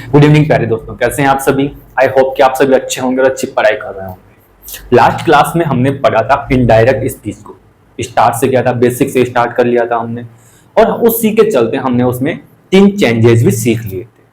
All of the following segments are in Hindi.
गुड इवनिंग प्यारे दोस्तों, कैसे हैं आप सभी। आई होप कि आप सभी अच्छे होंगे और अच्छी पढ़ाई कर रहे होंगे। लास्ट क्लास में हमने पढ़ा था इनडायरेक्ट स्पीच को। स्टार्ट से किया था, बेसिक से स्टार्ट कर लिया था हमने, और उसी के चलते हमने उसमें 3 चेंजेस भी सीख लिए थे।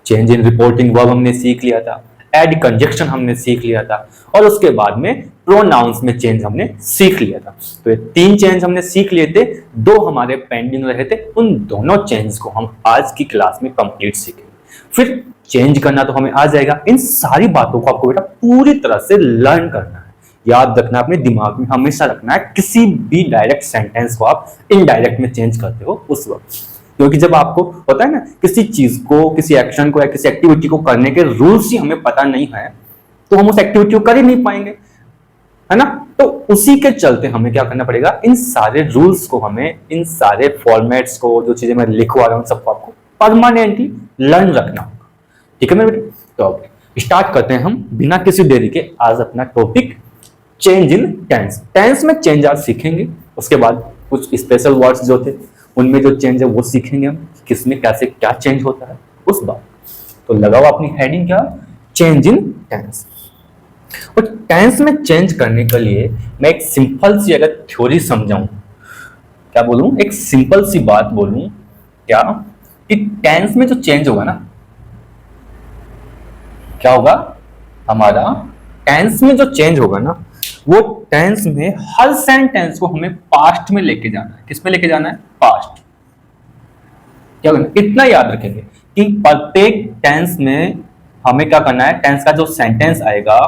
चेंज इन रिपोर्टिंग वर्ब हमने सीख लिया था, एड कंजक्शन हमने सीख लिया था, और उसके बाद में प्रोनाउंस में चेंज हमने सीख लिया था। तो ये 3 चेंज हमने सीख लिए थे, 2 हमारे पेंडिंग रहे थे। उन दोनों चेंज को हम आज की क्लास में कंप्लीट सीखेंगे। फिर चेंज करना तो हमें आ जाएगा। इन सारी बातों को आपको बेटा पूरी तरह से लर्न करना है, याद रखना, अपने दिमाग में हमेशा रखना है। किसी भी डायरेक्ट सेंटेंस को आप इनडायरेक्ट में चेंज करते हो उस वक्त, क्योंकि जब आपको होता है ना किसी चीज को, किसी एक्शन को या किसी एक्टिविटी को करने के रूल्स ही हमें पता नहीं है, तो हम उस एक्टिविटी को कर ही नहीं पाएंगे, है ना। तो उसी के चलते हमें क्या करना पड़ेगा, इन सारे रूल्स को, हमें इन सारे फॉर्मेट्स को, जो चीजें मैं लिखवा रहा हूं सबको आपको परमानेंटली लर्न रखना होगा। ठीक है मेरे बेटे, तो अब स्टार्ट करते हैं हम बिना किसी देरी के आज अपना topic change in tense. Tense में चेंज आज सीखेंगे, उसके बाद कुछ स्पेशल वर्ड्स जो थे उनमें जो चेंज है वो सीखेंगे हम, किसमें कैसे क्या चेंज होता है उस बात। तो लगाओ अपनी हेडिंग क्या, चेंज इन टेंस। और टेंस में चेंज करने के लिए मैं एक सिंपल सी अगर थ्योरी समझाऊं, क्या बोलूं, एक सिंपल सी बात बोलूं क्या, कि टेंस में जो चेंज होगा ना, क्या होगा हमारा, टेंस में जो चेंज होगा ना, वो टेंस में हर सेंटेंस को हमें पास्ट में लेके जाना है। किस में लेके जाना है, पास्ट। क्या करना, इतना याद रखेंगे कि प्रत्येक टेंस में हमें क्या करना है, टेंस का जो सेंटेंस आएगा,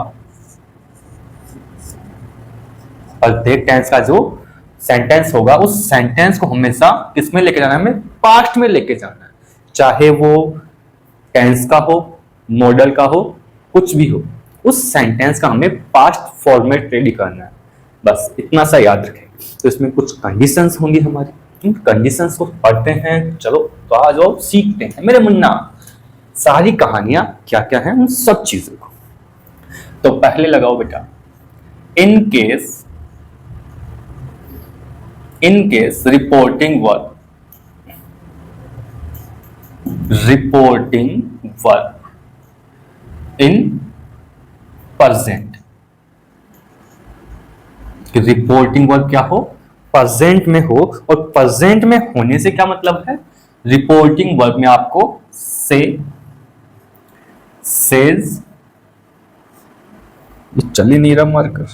प्रत्येक टेंस का जो सेंटेंस होगा उस सेंटेंस को हमेशा किस में लेके जाना है, हमें पास्ट में लेके जाना है। चाहे वो टेंस का हो, मॉडल का हो, कुछ भी हो, उस सेंटेंस का हमें पास्ट फॉर्मेट रेडी करना है। बस इतना सा याद रखें। तो इसमें कुछ कंडीशंस होंगी हमारी, कंडीशंस को पढ़ते हैं। चलो तो आ जाओ सीखते हैं मेरे मुन्ना, सारी कहानियां क्या क्या हैं उन सब चीजों को। तो पहले लगाओ बेटा, in case reporting verb in present. Reporting verb क्या हो, प्रेजेंट में हो। और प्रेजेंट में होने से क्या मतलब है, रिपोर्टिंग वर्ब में आपको से, सेज, चल ही नहीं रहा मार्कर,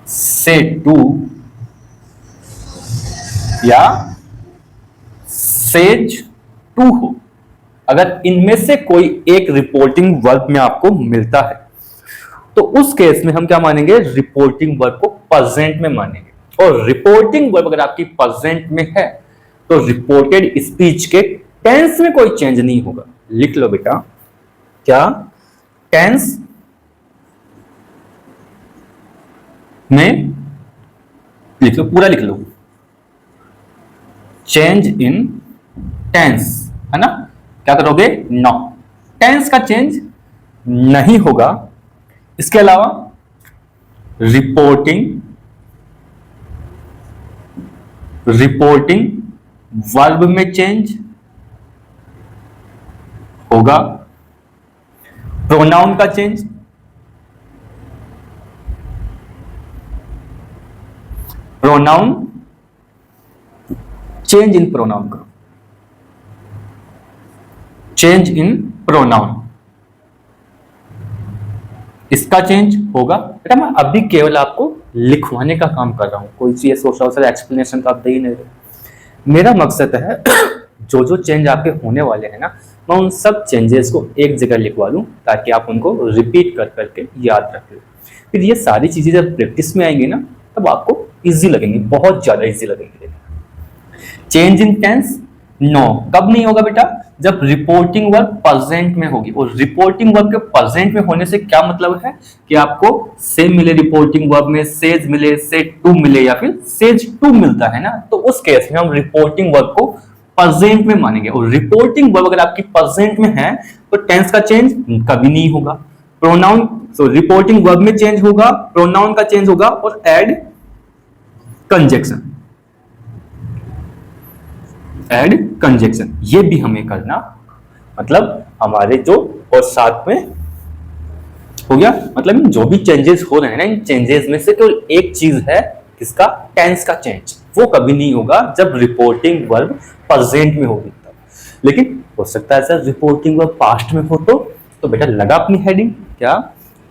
से टू या सेज टू हो। अगर इनमें से कोई एक रिपोर्टिंग वर्ब में आपको मिलता है तो उस केस में हम क्या मानेंगे, रिपोर्टिंग वर्ब को प्रेजेंट में मानेंगे। और रिपोर्टिंग वर्ब अगर आपकी प्रेजेंट में है तो रिपोर्टेड स्पीच के टेंस में कोई चेंज नहीं होगा। लिख लो बेटा, क्या, टेंस में लिख लो, पूरा लिख लो, चेंज इन टेंस, है ना। क्या करोगे, नो, टेंस का चेंज नहीं होगा। इसके अलावा रिपोर्टिंग वर्ब में चेंज होगा। प्रोनाउन का change, pronoun change in pronoun का, चेंज इन प्रोनाउन, इसका चेंज होगा। बेटा मैं अभी केवल आपको लिखवाने का काम कर रहा हूं, कोई सी सोशल एक्सप्लेनेशन तो आप दे ही नहीं रहे। मेरा मकसद है जो जो चेंज आपके होने वाले हैं ना, मैं उन सब चेंजेस को एक जगह लिखवा दूं ताकि आप उनको रिपीट कर करके याद रखें। फिर ये सारी चीजें जब प्रैक्टिस में आएंगी ना, तब आपको इजी लगेंगी, बहुत ज्यादा इजी लगेंगे। चेंज इन टेंस नो, कब नहीं होगा बेटा, जब रिपोर्टिंग वर्ब प्रेजेंट में होगी। और रिपोर्टिंग वर्ब के प्रेजेंट में होने से क्या मतलब है कि आपको से मिले, रिपोर्टिंग वर्ब में सेज मिले, से टू मिले, या फिर सेज टू मिलता है ना, तो उस केस में हम रिपोर्टिंग वर्ब को प्रेजेंट में मानेंगे। और रिपोर्टिंग वर्ब अगर आपकी प्रेजेंट में है तो टेंस का चेंज कभी नहीं होगा। प्रोनाउन, सो रिपोर्टिंग वर्ब में चेंज होगा, प्रोनाउन का चेंज होगा, और एड कंजक्शन, एड कंजक्शन ये भी हमें करना मतलब हमारे जो, और साथ में हो गया, मतलब इन जो भी चेंजेस हो रहे हैं ना, इन चेंजेस में से केवल एक चीज है, किसका? टेंस का चेंज। वो कभी नहीं होगा जब रिपोर्टिंग वर्ब प्रेजेंट में होगी तब। लेकिन हो सकता है सर रिपोर्टिंग वर्ब पास्ट में हो तो बेटा लगा अपनी हेडिंग क्या,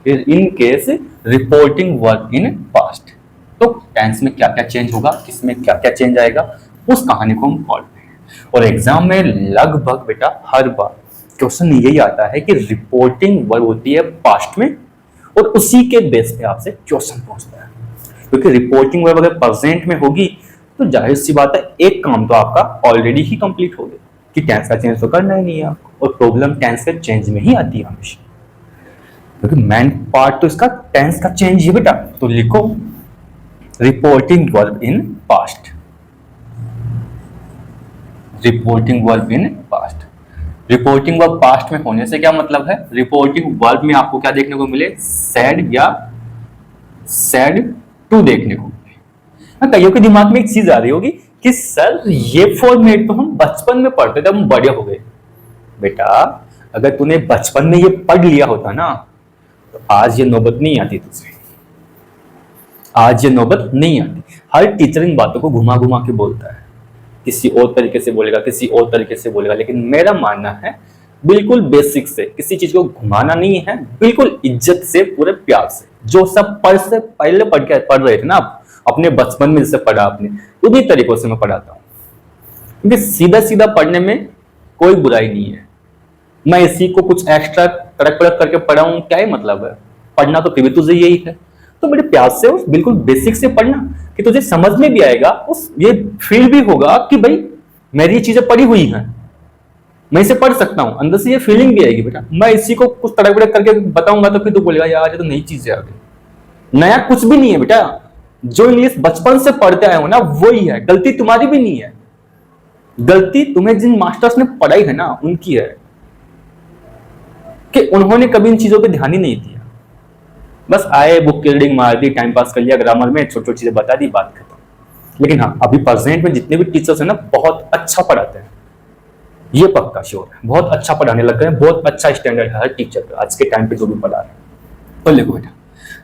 in case reporting verb in past, तो टेंस में क्या क्या चेंज होगा, किसमें क्या क्या चेंज आएगा, उस कहानी को हम पढ़ते हैं। और एग्जाम में लगभग बेटा हर बार क्वेश्चन यही आता है कि रिपोर्टिंग वर्ब होती है पास्ट में, और उसी के बेस पे आपसे क्वेश्चन पूछता है। क्योंकि रिपोर्टिंग वर्ब अगर प्रेजेंट में होगी तो जाहिर सी बात है एक काम तो आपका ऑलरेडी ही कंप्लीट हो गया कि टेंस का चेंज तो करना ही नहीं है आपको, और प्रॉब्लम टेंस के चेंज में ही आती है हमेशा, क्योंकि मेन पार्ट तो इसका टेंस का चेंज है बेटा। तो लिखो reporting verb in past, reporting verb in past. Reporting verb past में होने से क्या मतलब है, रिपोर्टिंग वर्ब में आपको क्या देखने को मिले, सैड या सैड टू देखने को मिले। कईयों के दिमाग में एक चीज आ रही होगी कि सर ये फॉर्मेट तो हम बचपन में पढ़ते थे, हम बड़े हो गए। बेटा अगर तूने बचपन में ये पढ़ लिया होता ना तो आज ये नौबत नहीं आती तुझे, आज ये नौबत नहीं आती। हर टीचर इन बातों को घुमा घुमा के बोलता है, किसी और तरीके से बोलेगा, किसी और तरीके से बोलेगा, लेकिन मेरा मानना है बिल्कुल बेसिक से, किसी चीज को घुमाना नहीं है, बिल्कुल इज्जत से, पूरे प्यार से, जो सब पहले पढ़ रहे थे ना आप अपने बचपन में, जैसे पढ़ा आपने, उन्हीं तरीकों से मैं पढ़ाता हूँ। क्योंकि सीधा सीधा पढ़ने में कोई बुराई नहीं है। मैं इसी को कुछ एक्स्ट्रा कड़क कड़क करके पढ़ाऊं, क्या ही मतलब है, पढ़ना तो फिर भी तुझे यही है। तो बड़े प्यार से उस बिल्कुल बेसिक से पढ़ना कि तुझे समझ में भी आएगा, उस ये फील भी होगा कि भाई मेरी ये चीजें पढ़ी हुई हैं, मैं इसे पढ़ सकता हूं, अंदर से ये फीलिंग भी आएगी। बेटा मैं इसी को कुछ तड़क बड़क करके बताऊंगा तो फिर तू बोलेगा यार ये तो नई चीज है, आगे नया कुछ भी नहीं है। बेटा जो इंग्लिश बचपन से पढ़ते आए हो ना वही है, गलती तुम्हारी भी नहीं है, गलती तुम्हें जिन मास्टर्स ने पढ़ाई है ना उनकी है कि उन्होंने कभी इन चीजों पे ध्यान ही नहीं दिया। बस आए बुक की रीडिंग मार दी, टाइम पास कर लिया, ग्रामर में छोटी छोटी चीजें बता दी, बात खत्म। लेकिन हाँ अभी प्रेजेंट में जितने भी टीचर्स हैं ना बहुत अच्छा पढ़ाते हैं, ये पक्का श्योर है, बहुत अच्छा पढ़ाने लग गए हैं, बहुत अच्छा स्टैंडर्ड है हर टीचर का आज के टाइम पे जो भी पढ़ा रहे हैं। तो लिखो बेटा,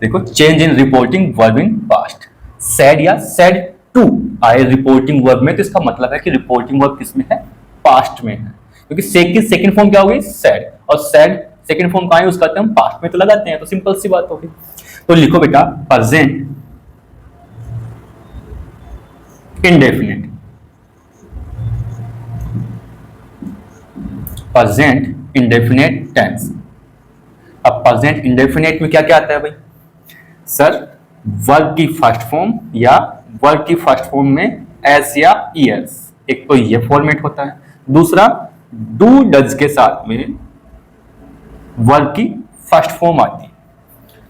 देखो change in reporting verb in past, sad या सैड टू आए रिपोर्टिंग वर्ब में, तो इसका मतलब है कि रिपोर्टिंग वर्ब किसमें है, पास्ट में है। क्योंकि सेकंड फॉर्म क्या होगी, सैड, और सैड सेकंड फॉर्म कहां यूज करते हैं हम, पास्ट में तो लगाते हैं, तो सिंपल सी बात होगी। तो लिखो बेटा present indefinite, present indefinite tense. अब प्रेजेंट इंडेफिनिट में क्या क्या आता है भाई, सर वर्ब की फर्स्ट फॉर्म या वर्ब की फर्स्ट फॉर्म में एस या ईएस, एक तो ये फॉर्मेट होता है, दूसरा डू डज के साथ में वर्ब की फर्स्ट फॉर्म आती है।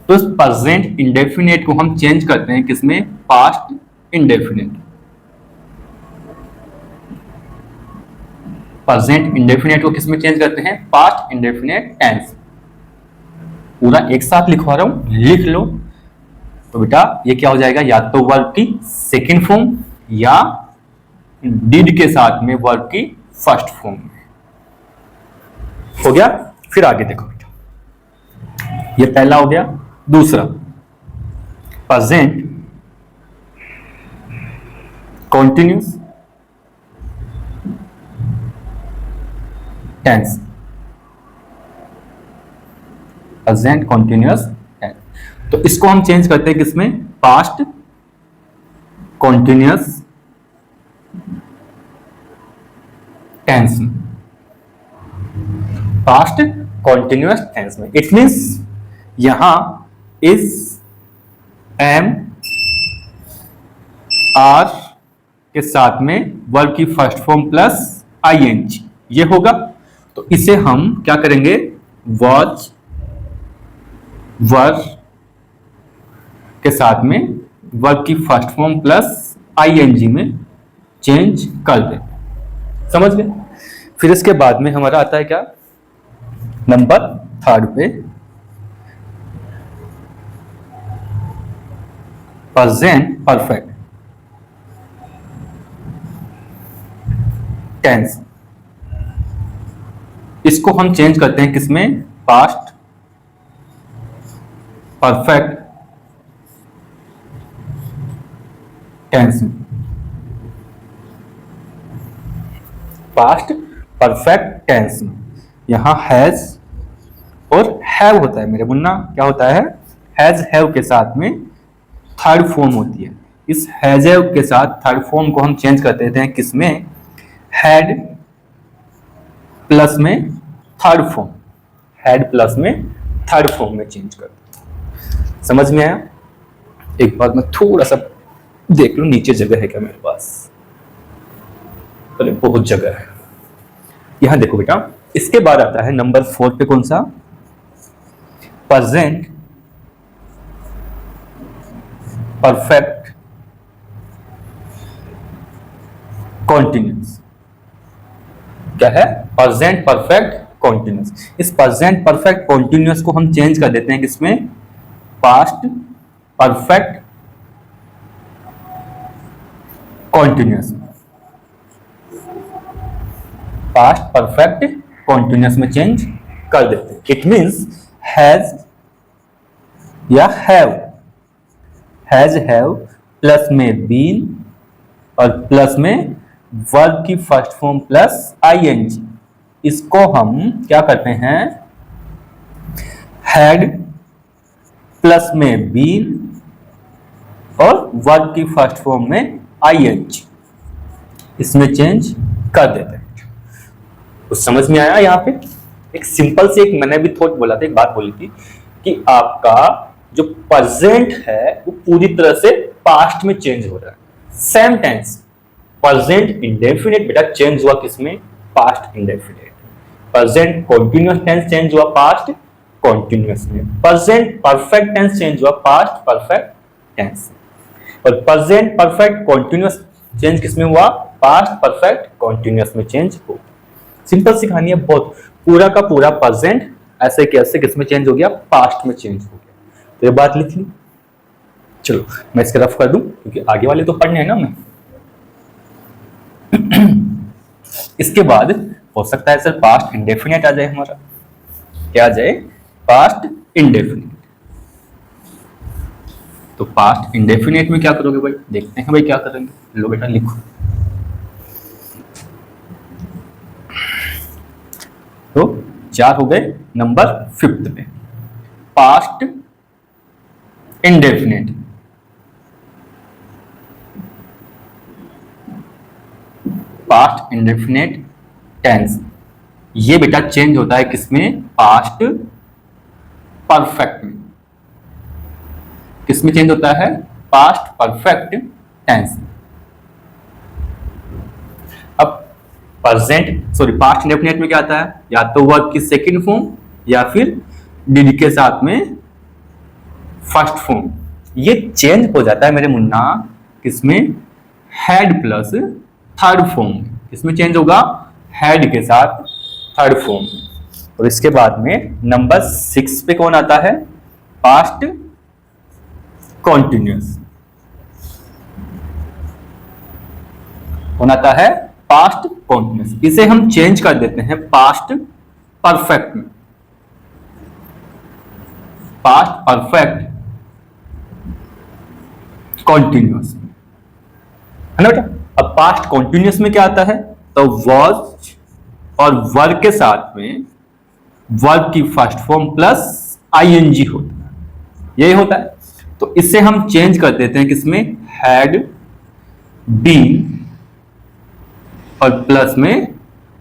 तो इस प्रेजेंट इंडेफिनिट को हम चेंज करते हैं किसमें, पास्ट इंडेफिनिट। प्रेजेंट इंडेफिनिट को किसमें चेंज करते हैं, पास्ट इंडेफिनिट टेंस। पूरा एक साथ लिखवा रहा हूं, लिख लो। तो बेटा ये क्या हो जाएगा, या तो वर्ब की सेकंड फॉर्म या डिड के साथ में वर्ब की फर्स्ट फॉर्म में। हो गया, फिर आगे देखो बेटा, ये पहला हो गया। दूसरा present continuous tense, present continuous tense. तो इसको हम चेंज करते हैं किसमें, पास्ट कॉन्टिन्यूअस टेंस में, पास्ट कॉन्टिन्यूअस टेंस में। इट मींस यहां इज, एम, आर के साथ में वर्ब की फर्स्ट फॉर्म प्लस आईएनजी ये होगा। तो इसे हम क्या करेंगे, वॉच वर्ब के साथ में वर्ब की फर्स्ट फॉर्म प्लस आईएनजी में चेंज कर दें, समझ गए। फिर इसके बाद में हमारा आता है क्या, नंबर थर्ड पे प्रेजेंट परफेक्ट टेंस। इसको हम चेंज करते हैं किसमें, पास्ट परफेक्ट टेंस में। पास्ट परफेक्ट टेंस में यहां हैज और हैव होता है मेरे मुन्ना, क्या होता है, हैज हैव के साथ में थर्ड फॉर्म होती है। इस हैज हैव के साथ थर्ड फॉर्म को हम चेंज कर देते हैं किसमें, हैड प्लस में थर्ड फॉर्म, हैड प्लस में थर्ड फॉर्म में चेंज कर देते हैं। समझ में आया? एक बार मैं थोड़ा सा देख लूं नीचे जगह है क्या मेरे पास, अरे बहुत जगह है। यहां देखो बेटा, इसके बाद आता है नंबर 4 पे कौन सा, प्रेजेंट परफेक्ट कॉन्टिन्यूस। क्या है, प्रेजेंट परफेक्ट कॉन्टिन्यूस। इस प्रेजेंट परफेक्ट कॉन्टिन्यूस को हम चेंज कर देते हैं किसमें, पास्ट परफेक्ट कॉन्टिन्यूस में। पास्ट परफेक्ट कॉन्टिन्यूस में चेंज कर देते हैं। इट मींस हैज या हैव, हैज हैव प्लस में बीन और प्लस में वर्ब की फर्स्ट फॉर्म प्लस आईएनजी। इसको हम क्या करते हैं, हैड प्लस में बीन और वर्ब की फर्स्ट फॉर्म में आईएनजी, इसमें चेंज कर देते हैं। तो समझ में आया? यहाँ पे एक सिंपल से, एक मैंने भी थॉट बोला था, एक बात बोली थी कि आपका जो प्रेजेंट है वो पूरी तरह से पास्ट में चेंज हो रहा है। सेम टेंस प्रेजेंट इंडेफिनिट बेटा चेंज हुआ किसमें, past indefinite. Present continuous tense change हुआ पास्ट कॉन्टिन्यूअस में। प्रेजेंट परफेक्ट टेंस चेंज हुआ पास्ट परफेक्ट टेंस। और प्रेजेंट परफेक्ट कॉन्टिन्यूअस चेंज किसमें हुआ, पास्ट परफेक्ट कॉन्टिन्यूअस में चेंज हो। सिंपल सी कहानी है बहुत, पूरा का पूरा प्रेजेंट ऐसे कैसे किसमें चेंज हो गया, पास्ट में चेंज हो गया। तो ये बात लिख ली। चलो मैं इसके रफ कर दूं क्योंकि आगे वाले तो पढ़ने हैं ना मैं। इसके बाद हो सकता है सर पास्ट इंडेफिनिट आ जाए हमारा, क्या आ जाए, पास्ट इंडेफिनिट। तो पास्ट इंडेफिनिट में क्या करोगे भाई, देखते हैं भाई क्या करेंगे। लो बेटा लिखो, तो 4 हो गए। नंबर 5 पे past indefinite. Past indefinite tense ये बेटा चेंज होता है किसमें, पास्ट परफेक्ट में। किसमें चेंज होता है, पास्ट परफेक्ट टेंस। अब पास्ट इंडेफिनिट में क्या आता है, या तो वर्ब की सेकंड फॉर्म या फिर डिड के साथ में फर्स्ट फॉर्म। ये चेंज हो जाता है मेरे मुन्ना किसमें, हैड प्लस थर्ड फॉर्म। किसमें चेंज होगा, हैड के साथ थर्ड फॉर्म। और इसके बाद में नंबर 6 पे कौन आता है, पास्ट कॉन्टिन्यूअस। कौन आता है, पास्ट कॉन्टिन्यूअस। इसे हम चेंज कर देते हैं पास्ट परफेक्ट में। पास्ट परफेक्ट कॉन्टिन्यूअस है ना बेटा। अब पास्ट कॉन्टिन्यूअस में क्या आता है, तो वॉज और वर्ब के साथ में वर्ब की फर्स्ट फॉर्म प्लस आईएनजी होता है, यही होता है। तो इससे हम चेंज कर देते हैं किसमें, हैड बीन और प्लस में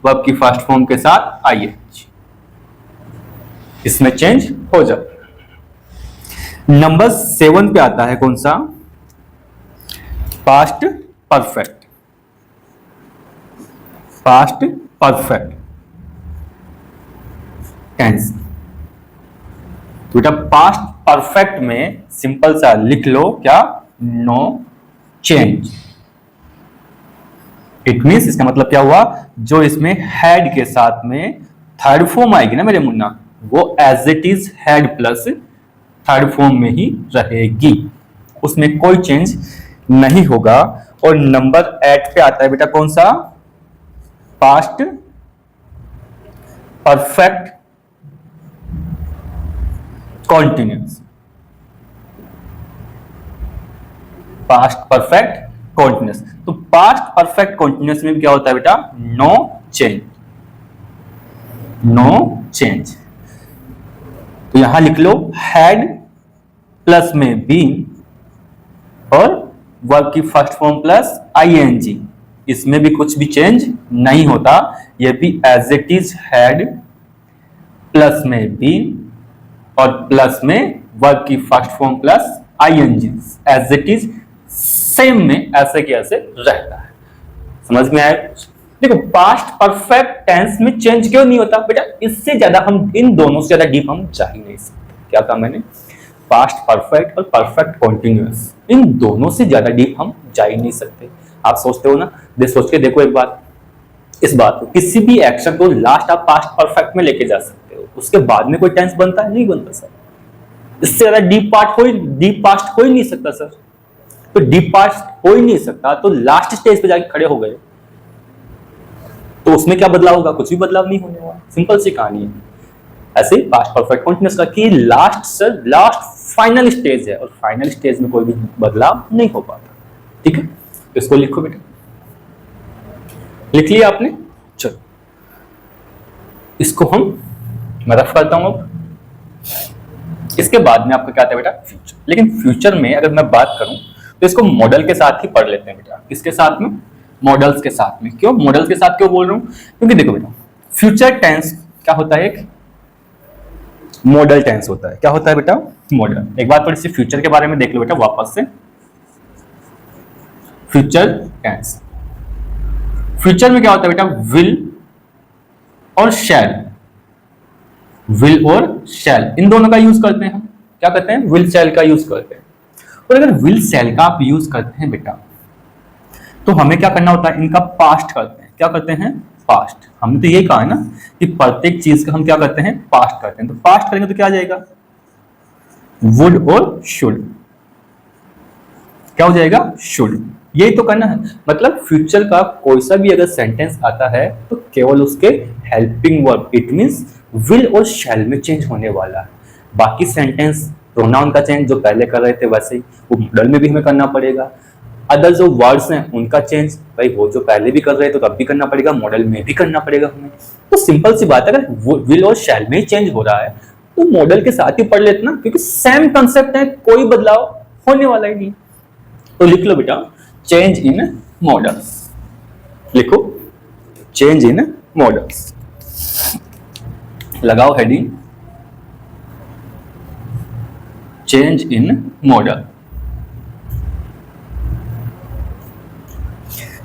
वर्ब की फर्स्ट फॉर्म के साथ आईएनजी, इसमें चेंज हो जाता है। नंबर 7 पे आता है कौन सा, past perfect. Past perfect tense. तो बेटा पास्ट परफेक्ट में सिंपल सा लिख लो क्या, नो चेंज। इट मींस इसका मतलब क्या हुआ, जो इसमें हैड के साथ में थर्ड फॉर्म आएगी ना मेरे मुन्ना, वो as it is had plus third form में ही रहेगी, उसमें कोई चेंज नहीं होगा। और नंबर 8 पे आता है बेटा कौन सा, past perfect continuous, past perfect continuous. तो पास्ट परफेक्ट कॉन्टिन्यूस में क्या होता है बेटा? No change, no change. तो यहां लिख लो हैड प्लस में बीन और वर्ब की फर्स्ट फॉर्म प्लस आईएनजी, इसमें भी कुछ भी चेंज नहीं होता। यह भी as it is had plus में बीन और प्लस में वर्ब की first form plus ING, as it is same में ऐसे के ऐसे रहता है। समझ में आया? देखो पास्ट परफेक्ट टेंस में चेंज क्यों नहीं होता बेटा? इससे ज्यादा हम इन दोनों से ज्यादा डीप हम जा ही नहीं सकते। क्या कहा मैंने? पास्ट परफेक्ट और परफेक्ट कॉन्टिन्यूअस, इन दोनों से ज्यादा डीप हम जा ही नहीं सकते। आप सोचते हो ना, सोच के देखो एक बात, इस बात को, किसी भी एक्शन को लास्ट आप पास्ट परफेक्ट में लेके जा सकते हो, उसके बाद में कोई टेंस बनता है? नहीं बनता सर। इससे ज्यादा डीप पास्ट हो ही नहीं सकता सर। तो डीप पास्ट हो ही नहीं सकता, तो लास्ट स्टेज पे जाके खड़े हो गए तो उसमें क्या बदलाव होगा? कुछ भी बदलाव नहीं होने वाला। सिंपल सी कहानी है। ऐसे पास्ट परफेक्ट कंटीन्यूअस का कि लास्ट फाइनल स्टेज है और फाइनल स्टेज में कोई भी बदलाव नहीं हो पाता। ठीक है, तो इसको लिखो बेटा। लिख लिया आपने? चलो इसको मैं रफ करता हूं अब। इसके बाद में आपका क्या आता है बेटा? फ्यूचर। लेकिन फ्यूचर में अगर मैं बात करूं तो इसको मॉडल के साथ ही पढ़ लेते हैं बेटा। किसके साथ में? मॉडल्स के साथ में। क्यों मॉडल्स के साथ क्यों बोल रहा हूं? क्योंकि देखो बेटा, फ्यूचर टेंस क्या होता है? एक मॉडल टेंस होता है। क्या होता है बेटा? मॉडल। एक बार थोड़ी सी फ्यूचर के बारे में देख लो बेटा वापस से। फ्यूचर टेंस, फ्यूचर में क्या होता है बेटा? विल और शैल, विल और शैल इन दोनों का यूज करते हैं हम। क्या करते हैं? विल शैल का यूज करते हैं। और अगर विल शैल का आप यूज करते हैं बेटा तो हमें क्या करना होता है? इनका पास्ट करते हैं। क्या करते हैं? पास्ट। हमने तो यही कहा है ना कि प्रत्येक चीज का हम क्या करते हैं? पास्ट करते हैं। तो पास्ट करेंगे तो क्या आ जाएगा? वुड और शुड। क्या हो जाएगा? शुड। यही तो करना है। मतलब फ्यूचर का कोई सा भी अगर सेंटेंस आता है तो केवल उसके helping verb it means will और शैल में चेंज होने वाला है। बाकी सेंटेंस प्रोनाउन का चेंज जो पहले कर रहे थे वैसे ही वो मॉडल में भी हमें करना पड़ेगा। अदर जो वर्ड्स हैं उनका चेंज भाई वो जो पहले भी कर रहे थे तो तब भी करना पड़ेगा, मॉडल में भी करना पड़ेगा हमें। तो सिंपल सी बात है, अगर विल और शैल में ही चेंज हो रहा है तो मॉडल के साथ ही पढ़ लेते ना, क्योंकि सेम कंसेप्ट है, कोई बदलाव होने वाला ही नहीं। तो लिख लो बेटा चेंज इन मॉडल्स। लिखो चेंज इन मॉडल्स, लगाओ हेडिंग चेंज इन मॉडल।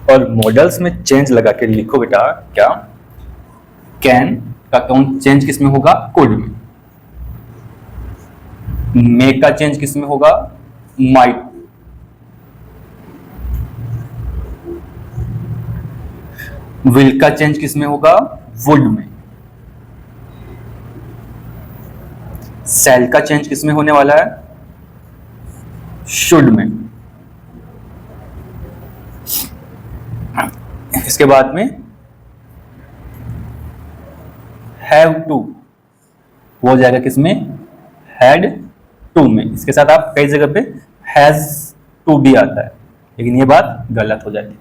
और मॉडल्स में चेंज लगा के लिखो बेटा क्या? कैन का चेंज किस में होगा? कुड में। मे का चेंज किस में होगा? माइट। विल का चेंज किस में होगा? वुड में। सेल का चेंज किस में होने वाला है? शुड में। इसके बाद में हैव टू हो जाएगा किसमें? हैड टू में। इसके साथ आप कई जगह पे हैज टू भी आता है, लेकिन ये बात गलत हो जाएगी।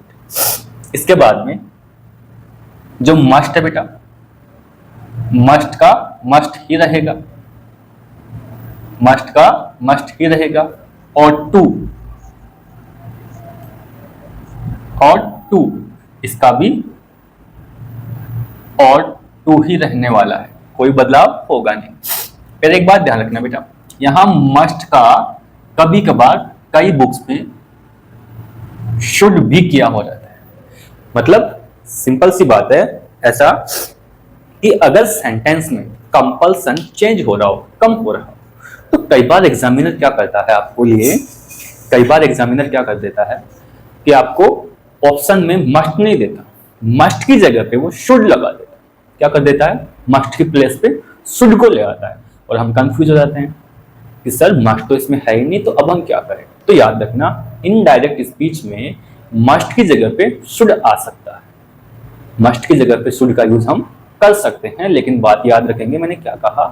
इसके बाद में जो मस्ट है बेटा, मस्ट का मस्ट ही रहेगा, मस्ट का मस्ट ही रहेगा। और टू इसका भी और टू ही रहने वाला है, कोई बदलाव होगा नहीं। फिर एक बात ध्यान रखना बेटा, यहां मस्ट का कभी कभार कई बुक्स में शुड भी किया हो जाता है। मतलब सिंपल सी बात है ऐसा कि अगर सेंटेंस में कंपल्सन चेंज हो रहा हो, कम हो रहा हो, तो कई बार एग्जामिनर क्या करता है आपको लिए, कई बार एग्जामिनर क्या कर देता है कि आपको ऑप्शन में मस्ट नहीं देता, मस्ट की जगह पे वो शुड लगा देता है। क्या कर देता है? मस्ट की प्लेस पे शुड को ले आता है और हम कंफ्यूज हो जाते हैं कि सर मस्ट तो इसमें है ही नहीं, तो अब हम क्या करें? तो याद रखना इनडायरेक्ट स्पीच में मस्ट की जगह पे शुड आ सकता है, मस्ट की जगह पे शुड का यूज हम कर सकते हैं, लेकिन बात याद रखेंगे मैंने क्या कहा,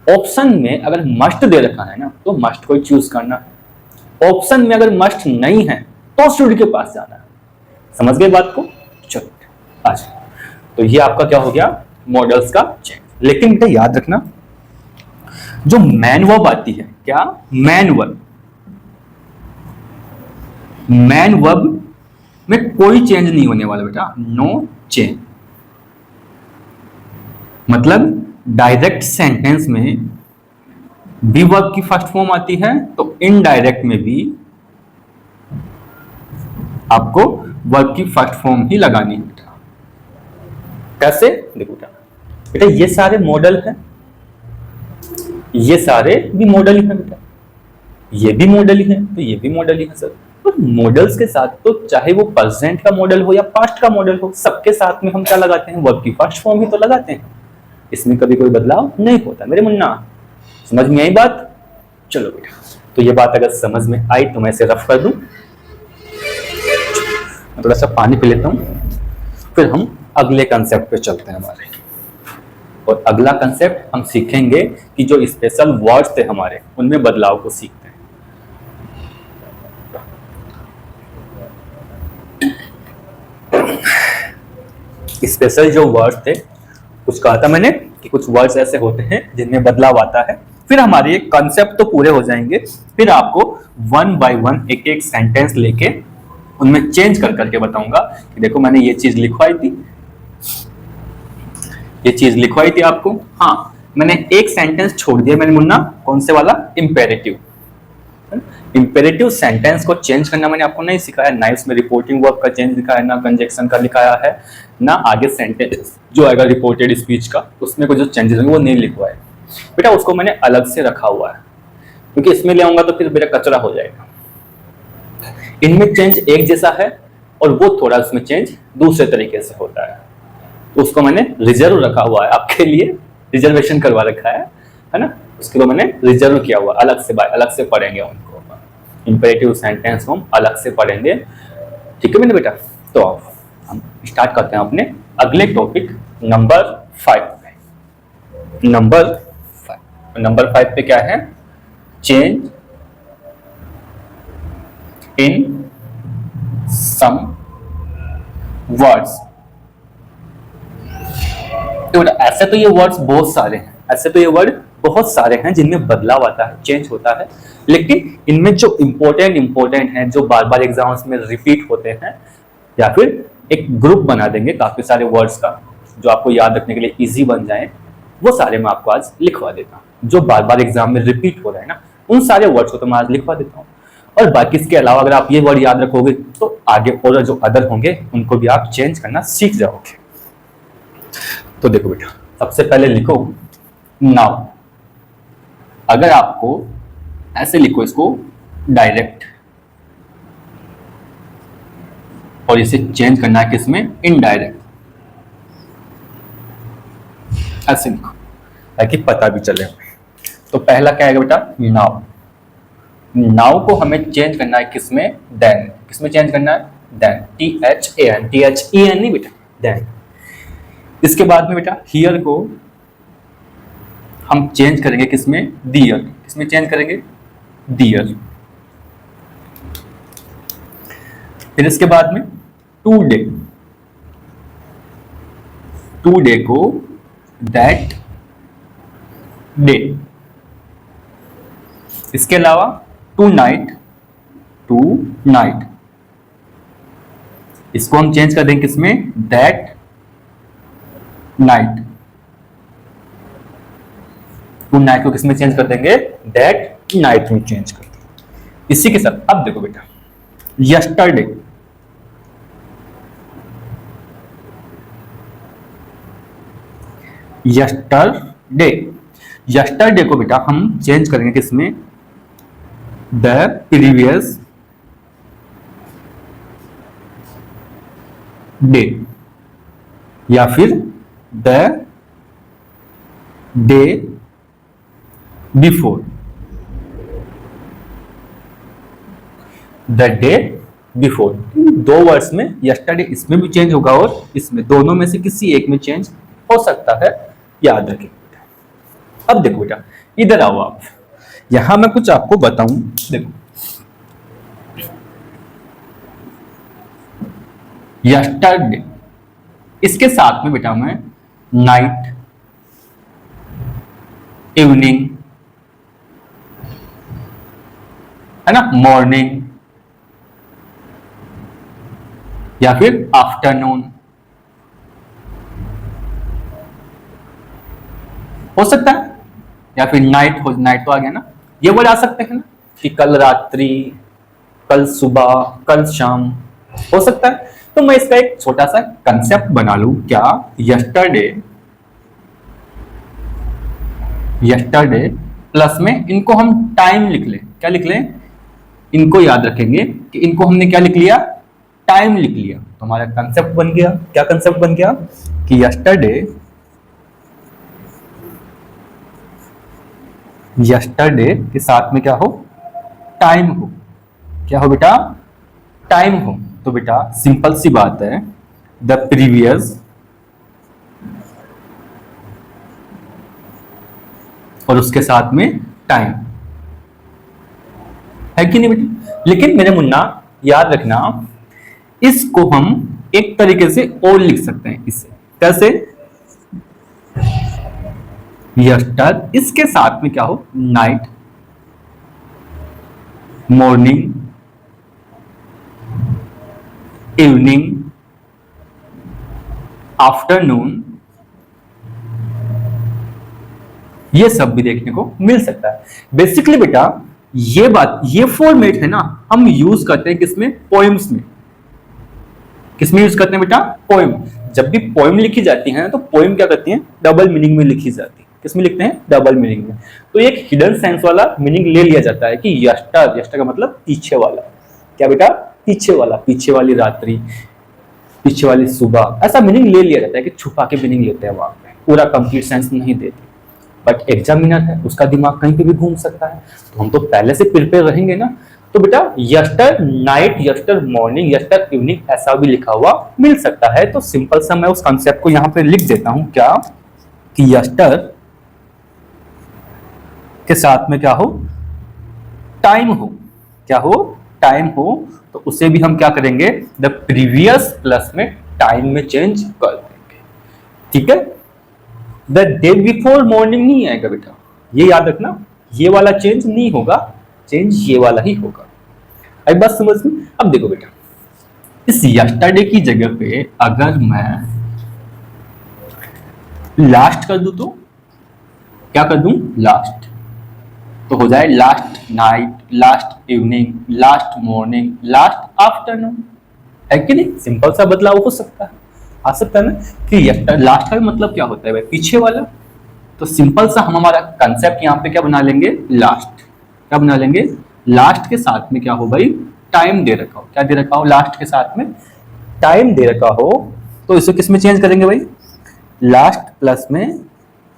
ऑप्शन में अगर मस्ट दे रखा है ना तो मस्ट को चूज करना है, ऑप्शन में अगर मस्ट नहीं है तो स्टूडेंट के पास जाना है। समझ गए बात को? चलो आज तो ये आपका क्या हो गया, मॉडल्स का चेंज। लेकिन बेटा याद रखना, जो मैन वर्ब आती है, क्या मैन वर्ब, मैन वर्ब में कोई चेंज नहीं होने वाला बेटा, नो चेंज। मतलब डायरेक्ट सेंटेंस में बी वर्ब की फर्स्ट फॉर्म आती है तो इनडायरेक्ट में भी आपको वर्ब की फर्स्ट फॉर्म ही लगानी है बेटा। कैसे? देखो बेटा, बेटा ये सारे मॉडल हैं, ये सारे भी मॉडल ही हैं बेटा, ये भी मॉडल ही है तो ये भी मॉडल ही है सर। तो मॉडल्स के साथ तो चाहे वो प्रेजेंट का मॉडल हो या पास्ट का मॉडल हो, सबके साथ में हम क्या लगाते हैं, वर्ब की फर्स्ट फॉर्म ही तो लगाते हैं। इसमें कभी कोई बदलाव नहीं होता मेरे मुन्ना। समझ में आई बात? चलो बेटा, तो ये बात अगर समझ में आई तो मैं इसे रफ कर दूं, मैं थोड़ा सा पानी पी लेता हूं, फिर हम अगले कंसेप्ट पे चलते हैं हमारे। और अगला कंसेप्ट हम सीखेंगे कि जो स्पेशल वर्ड्स थे हमारे, उनमें बदलाव को सीखते हैं। स्पेशल जो वर्ड्स थे, कुछ कहा था मैंने कि कुछ वर्ड्स ऐसे होते हैं जिनमें बदलाव आता है। फिर हमारे ये कंसेप्ट तो पूरे हो जाएंगे, फिर आपको वन बाय वन एक एक सेंटेंस लेके उनमें चेंज कर करके बताऊंगा कि देखो मैंने ये चीज लिखवाई थी, ये चीज लिखवाई थी आपको। हाँ, मैंने एक सेंटेंस छोड़ दिया मैंने मुन्ना, कौन से वाला, इंपेरेटिव। इंपेरेटिव सेंटेंस को चेंज करना मैंने आपको नहीं सिखाया, ना इसमें रिपोर्टिंग वर्ब का चेंज लिखा है, ना कंजक्शन का लिखाया है, ना आगे सेंटेंस जो आएगा रिपोर्टेड स्पीच का उसमें कुछ जो चेंजेस होंगे वो नहीं लिखवाए बेटा, उसको मैंने अलग से रखा हुआ है, क्योंकि इसमें ले आऊंगा तो फिर मेरा कचरा हो जाएगा। इनमें चेंज एक जैसा है और वो थोड़ा उसमें चेंज दूसरे तरीके से होता है, तो उसको मैंने रिजर्व रखा हुआ है आपके लिए, रिजर्वेशन करवा रखा है ना, उसके लिए मैंने रिजर्व किया हुआ, अलग से अलग से पढ़ेंगे उनको, इंपेरेटिव सेंटेंस को हम अलग से पढ़ेंगे। ठीक है मेरे बेटा, तो हम स्टार्ट करते हैं अपने अगले टॉपिक नंबर 5 पे। नंबर 5 पे क्या है, चेंज इन सम वर्ड्स। तो ऐसे तो ये वर्ड्स बहुत सारे हैं, ऐसे तो ये वर्ड बहुत सारे हैं जिनमें बदलाव आता है, चेंज होता है, लेकिन इनमें जो इंपॉर्टेंट हैं, जो बार बार एग्जाम्स में रिपीट होते हैं, या फिर एक ग्रुप बना देंगे काफी सारे वर्ड्स का जो आपको याद रखने के लिए इजी बन जाए, वो सारे मैं आपको आज लिखवा देता हूँ। जो बार बार एग्जाम में रिपीट हो रहे हैं ना, उन सारे वर्ड्स को तो मैं आज लिखवा देता हूँ। और बाकी इसके अलावा अगर आप ये वर्ड याद रखोगे तो आगे और जो अदर होंगे उनको भी आप चेंज करना सीख जाओगे। तो देखो बेटा, सबसे पहले लिखो नाउ। अगर आपको ऐसे लिखो इसको डायरेक्ट, और इसे चेंज करना है किसमें, इनडायरेक्ट, ऐसे लिखो ताकि पता भी चले। तो पहला क्या है बेटा, नाउ। नाउ को हमें चेंज करना है किसमें, देन। किसमें चेंज करना है, देन, THAN, THEN नहीं बेटा, देन। इसके बाद में बेटा हियर को हम चेंज करेंगे किसमें, दियर। किसमें चेंज करेंगे, दियर। फिर इसके बाद में टुडे, टुडे को दैट डे। इसके अलावा टू नाइट, टू नाइट, इसको हम चेंज कर देंगे किसमें, दैट नाइट। टू नाइट को किसमें चेंज कर देंगे, दैट नाइट में चेंज कर देंगे। इसी के साथ अब देखो बेटा, यस्टरडे, यस्टरडे, यस्टरडे को बेटा हम चेंज करेंगे किसमें, द प्रीवियस डे, या फिर the day before, the day before. दो वर्ड्स में यस्टरडे इसमें भी चेंज होगा और इसमें, दोनों में से किसी एक में चेंज हो सकता है, याद रखें। अब देखो बेटा, इधर आओ आप, यहां मैं कुछ आपको बताऊं। देखो, यस्टरडे, इसके साथ में बेटा मैं नाइट, इवनिंग, है ना, मॉर्निंग या फिर आफ्टरनून, हो सकता है, या फिर नाइट हो, नाइट तो आ गया ना, ये वर्ड आ सकते हैं ना, कि कल रात्रि, कल सुबह, कल शाम, हो सकता है। तो मैं इसका एक छोटा सा कंसेप्ट बना लूं क्या, यस्टरडे, यस्टरडे प्लस में इनको हम टाइम लिख लें, क्या लिख लें, इनको याद रखेंगे कि इनको हमने क्या लिख लिया, टाइम लिख लिया। तो हमारा कंसेप्ट बन गया, क्या कंसेप्ट बन गया, कि यस्टरडे, यस्टरडे के साथ में क्या हो, टाइम हो, क्या हो बेटा, टाइम हो। तो बेटा सिंपल सी बात है, द प्रीवियस और उसके साथ में टाइम, है कि नहीं बेटा। लेकिन मेरे मुन्ना याद रखना, इसको हम एक तरीके से और लिख सकते हैं, इससे कैसे, यस्टर, इसके साथ में क्या हो, नाइट, मॉर्निंग, इवनिंग, आफ्टरनून, ये सब भी देखने को मिल सकता है। बेसिकली बेटा ये बात, ये फॉर्मेट है ना, हम यूज करते हैं किसमें, पोएम्स में। किसमें यूज करते हैं बेटा, पोएम। जब भी पोएम लिखी जाती है तो पोएम क्या करती है, डबल मीनिंग में लिखी जाती है। किसमें लिखते हैं, डबल मीनिंग में। तो एक हिडन सेंस वाला मीनिंग ले लिया जाता है कि यस्टर, यस्टर का मतलब पीछे वाला, क्या बेटा, पीछे वाला, पीछे वाली रात्रि, पीछे वाली सुबह, ऐसा मीनिंग ले लिया जाता है कि छुपा के मीनिंग लेते हैं वहां पे, पूरा कंप्लीट सेंस नहीं देते। बट एग्जामिनर है, उसका दिमाग कहीं पे भी घूम सकता है, तो हम तो पहले से प्रिपेयर रहेंगे ना। तो बेटा यस्टर नाइट, यस्टर मॉर्निंग, यस्टर इवनिंग, ऐसा भी लिखा हुआ मिल सकता है। तो सिंपल सा मैं उस कॉन्सेप्ट को यहां पे लिख देता हूं, क्या, कि यस्टर के साथ में क्या हो, टाइम हो, क्या हो, टाइम हो। तो उसे भी हम क्या करेंगे, द प्रीवियस प्लस में टाइम में चेंज कर देंगे, ठीक है। द डे बिफोर मॉर्निंग नहीं आएगा बेटा, ये याद रखना, ये वाला चेंज नहीं होगा, चेंज ये वाला ही होगा। आई बात समझ में। अब देखो बेटा, इस यस्टरडे की जगह पे अगर मैं लास्ट कर दूं तो क्या कर दूं, लास्ट, तो हो जाए last night, last evening, last morning, last afternoon, है कि नहीं। सिंपल सा बदलाव हो सकता है, आ सकता है ना, कि यस्टर, लास्ट का मतलब क्या होता है भाई, पीछे वाला। तो सिंपल सा हम हमारा कंसेप्ट यहाँ पे क्या बना लेंगे, लास्ट, क्या बना लेंगे, लास्ट के साथ में क्या हो भाई, टाइम दे रखा हो, क्या दे रखा हो, लास्ट के साथ में टाइम दे रखा हो। तो इसे किस में चेंज करेंगे भाई, लास्ट प्लस में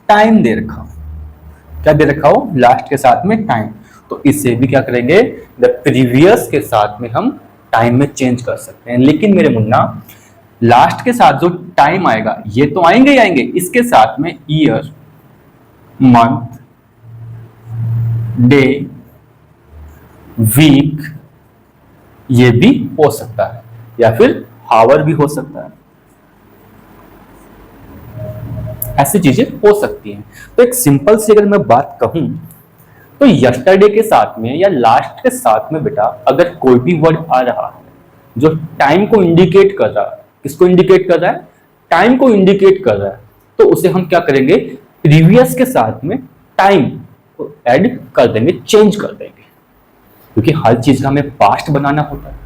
टाइम दे रखा हो, क्या दे रखा हो, लास्ट के साथ में टाइम। तो इसे भी क्या करेंगे, द प्रीवियस के साथ में हम टाइम में चेंज कर सकते हैं। लेकिन मेरे मुन्ना लास्ट के साथ जो टाइम आएगा, ये तो आएंगे ही आएंगे, इसके साथ में ईयर, मंथ, डे, वीक, ये भी हो सकता है, या फिर हावर भी हो सकता है, ऐसी चीजें हो सकती हैं। तो एक सिंपल सी अगर मैं बात कहूं, तो यस्टरडे के साथ में या लास्ट के साथ में बेटा अगर कोई भी वर्ड आ रहा है जो टाइम को इंडिकेट कर रहा है, किसको इंडिकेट कर रहा है, टाइम को इंडिकेट कर रहा है, तो उसे हम क्या करेंगे, प्रीवियस के साथ में टाइम को ऐड कर देंगे, चेंज कर देंगे। क्योंकि हर चीज का हमें पास्ट बनाना होता है,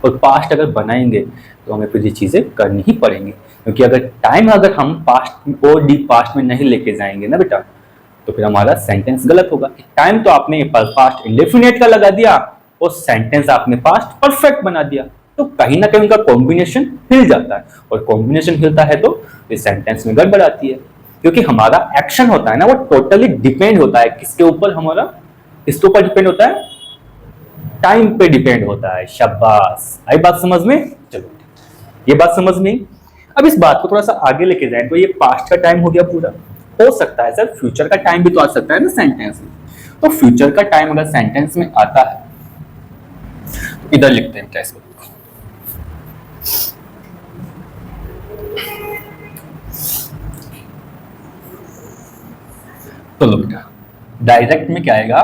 और पास्ट अगर बनाएंगे तो हमें फिर ये चीजें करनी ही पड़ेंगी। क्योंकि अगर टाइम अगर हम पास्ट और डीप पास्ट में नहीं लेके जाएंगे ना बेटा, तो फिर हमारा सेंटेंस गलत होगा। टाइम तो आपने पास्ट इंडेफिनेट का लगा दिया और सेंटेंस आपने पास्ट परफेक्ट बना दिया, तो कहीं ना कहीं उनका कॉम्बिनेशन हिल जाता है, और कॉम्बिनेशन हिलता है तो इस सेंटेंस में गड़बड़ आती है। क्योंकि हमारा एक्शन होता है ना, वो टोटली डिपेंड होता है किसके ऊपर, हमारा किसके ऊपर डिपेंड होता है, टाइम पे डिपेंड होता है। शाबाश, आई बात समझ में, चलो ये बात समझ में। अब इस बात को थोड़ा सा आगे लेके जाए तो ये पास्ट का टाइम हो गया पूरा। हो सकता है सर फ्यूचर का टाइम भी तो आ सकता है ना सेंटेंस में। तो फ्यूचर का टाइम अगर सेंटेंस में आता है तो इधर लिखते हैं क्या इसको। तो लो बेटा डायरेक्ट में क्या आएगा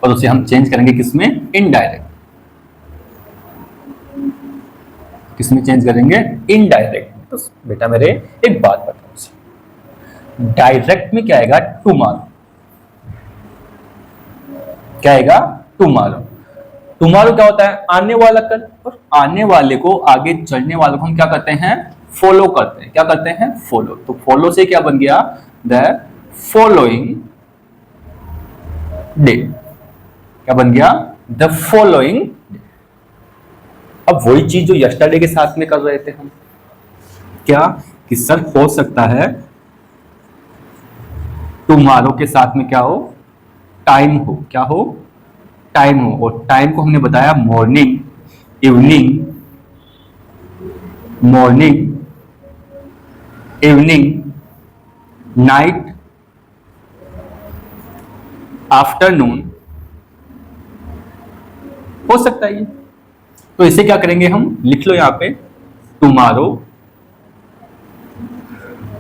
और उसे हम चेंज करेंगे किसमें, इनडायरेक्ट। किसमें चेंज करेंगे, इनडायरेक्ट। तो बेटा मेरे एक बात बताओ, डायरेक्ट में क्या आएगा, टुमारो। क्या आएगा, टुमारो। टुमारो क्या होता है, आने वाला कल, और आने वाले को, आगे चलने वाले को हम क्या करते हैं, फॉलो करते हैं। क्या करते हैं, फॉलो। तो फॉलो से क्या बन गया, द फॉलोइंग डे। क्या बन गया, द फॉलोइंग डे। अब वही चीज जो यस्टरडे के साथ में कर रहे थे हम, क्या कि सर हो सकता है टुमारो के साथ में क्या हो, टाइम हो। क्या हो, टाइम हो। और टाइम को हमने बताया morning, evening, morning, evening, night, afternoon, हो सकता है ये। तो इसे क्या करेंगे हम, लिख लो यहां पे टुमारो।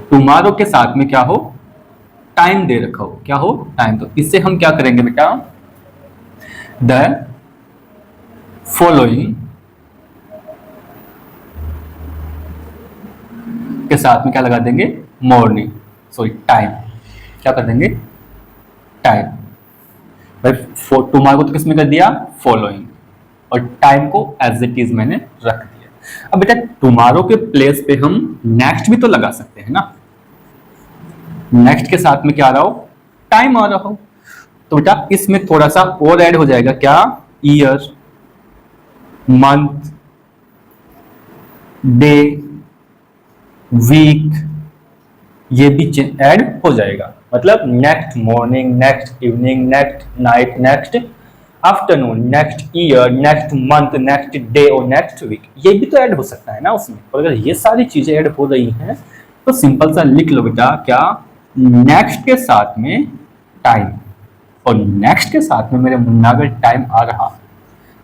टुमारो के साथ में क्या हो, टाइम दे रखा हो। क्या हो, टाइम। तो इससे हम क्या करेंगे बेटा, द फॉलोइंग के साथ में क्या लगा देंगे, मॉर्निंग, सॉरी टाइम। क्या कर देंगे, टाइम। भाई टुमारो को तो किसमें कर दिया, फॉलोइंग, और टाइम को एज इट इज मैंने रख दिया। अब बेटा टुमारो के प्लेस पे हम नेक्स्ट भी तो लगा सकते हैं ना। नेक्स्ट के साथ में क्या आ रहा हो, टाइम आ रहा हो। तो बेटा इसमें थोड़ा सा और ऐड हो जाएगा, क्या, ईयर, मंथ, डे, वीक, ये भी ऐड हो जाएगा। मतलब next morning, next evening, next night, next afternoon, next year, next month, next day और नेक्स्ट वीक, ये भी तो ऐड हो सकता है ना उसमें। और अगर ये सारी चीजें ऐड हो रही हैं तो सिंपल सा लिख लो बेटा, क्या, नेक्स्ट के साथ में टाइम। और नेक्स्ट के साथ में मेरे मुन्ना अगर टाइम आ रहा,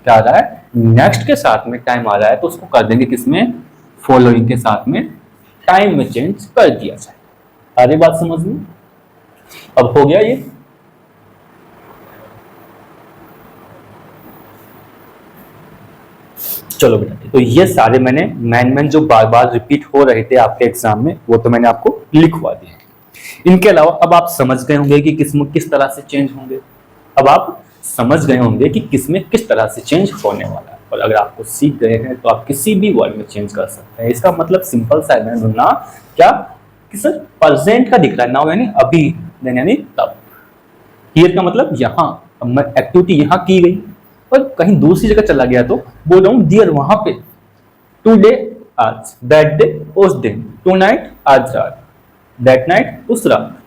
क्या आ रहा है, नेक्स्ट के साथ में टाइम आ रहा है, तो उसको कर देंगे किसमें, फॉलोइंग के साथ में टाइम में चेंज कर दिया जाए। सारी बात समझ में अब हो गया ये। चलो बेटा, तो ये सारे मैंने मैन जो बार बार रिपीट हो रहे थे आपके एग्जाम में, वो तो मैंने आपको लिखवा दिए। इनके अलावा अब आप समझ गए होंगे कि किसमें किस तरह से चेंज होंगे। अब आप समझ गए होंगे कि किसमें किस तरह से चेंज होने वाला है। और अगर आपको सीख गए हैं तो आप किसी भी वर्ड में चेंज कर सकते हैं। इसका मतलब सिंपल सा है ना, क्या कि सर प्रेजेंट का दिख रहा है, नाउ यानी अभी, देन यानी तब, हियर का मतलब यहाँ, एक्टिविटी यहाँ की गई और कहीं दूसरी जगह चला गया तो बोल रहा हूँ डियर वहां पे, टुडे आज, दैट डे उस दिन, टू नाइट आज रात, दैट नाइट उस रात।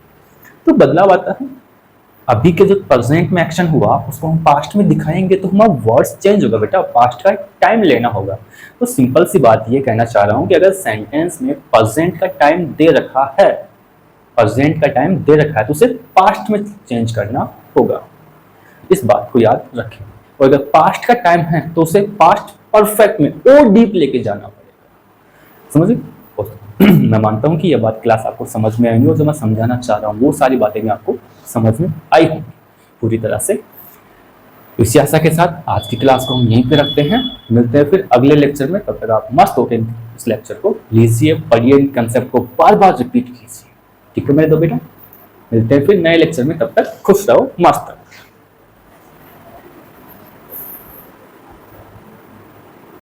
तो बदलाव आता है। अभी के जो प्रेजेंट में एक्शन हुआ उसको हम पास्ट में दिखाएंगे तो हमारा वर्ड्स चेंज होगा बेटा, पास्ट का टाइम लेना होगा। तो सिंपल सी बात ये कहना चाह रहा हूं कि अगर सेंटेंस में प्रेजेंट का टाइम दे रखा है, प्रेजेंट का टाइम दे रखा है, तो उसे पास्ट में चेंज करना होगा। इस बात को याद रखें। और अगर पास्ट का टाइम है तो उसे पास्ट परफेक्ट में और डीप लेके जाना पड़ेगा। समझे? मैं मानता हूं कि यह बात क्लास आपको समझ में आएगी और जो मैं समझाना चाह रहा हूं वो सारी बातें भी आपको समझ में आई होंगी पूरी तरह से। इसी आशा के साथ आज की क्लास को हम यहीं पे रखते हैं। मिलते हैं फिर अगले लेक्चर में। तब तक आप मस्त होकर इस लेक्चर को लीजिए, पढ़िए, कंसेप्ट को बार बार रिपीट कीजिए। ठीक है मेरे दो बेटा, मिलते हैं फिर नए लेक्चर में। तब तक खुश रहो, मस्त रहो।